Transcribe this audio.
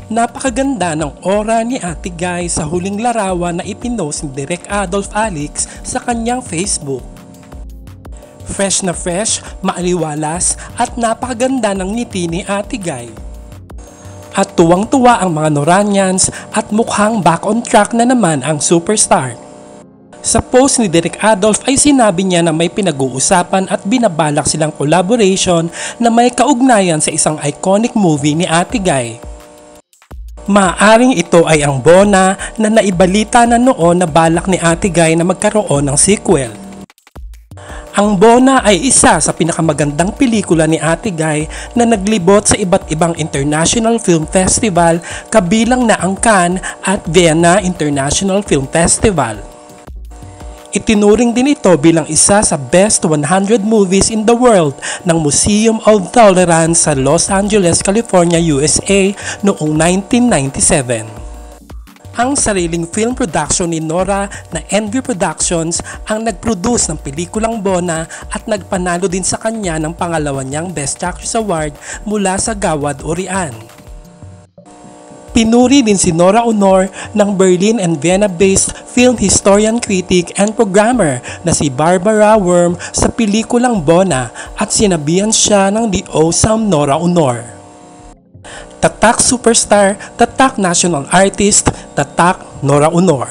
Napakaganda ng aura ni Ate Guy sa huling larawan na ipinost ni Direk Adolf Alix sa kanyang Facebook. Fresh na fresh, maaliwalas at napakaganda ng ngiti ni Ate Guy. At tuwang-tuwa ang mga Noranians at mukhang back on track na naman ang superstar. Sa post ni Direk Adolf ay sinabi niya na may pinag-uusapan at binabalak silang collaboration na may kaugnayan sa isang iconic movie ni Ate Guy. Maaaring ito ay ang Bona na naibalita na noon na balak ni Ate Guy na magkaroon ng sequel. Ang Bona ay isa sa pinakamagandang pelikula ni Ate Guy na naglibot sa iba't ibang international film festival kabilang na ang Cannes at Vienna International Film Festival. Itinuring din ito bilang isa sa best 100 movies in the world ng Museum of Tolerance sa Los Angeles, California, USA noong 1997. Ang sariling film production ni Nora na Envy Productions ang nag-produce ng pelikulang Bona at nagpanalo din sa kanya ng pangalawa niyang Best Actress Award mula sa Gawad Urian. Pinuri din si Nora Aunor ng Berlin and Vienna-based film historian, critic, and programmer na si Barbara Worm sa pelikulang Bona at sinabihan siya ng The Awesome Nora Aunor. Tatak superstar, tatak national artist, tatak Nora Aunor.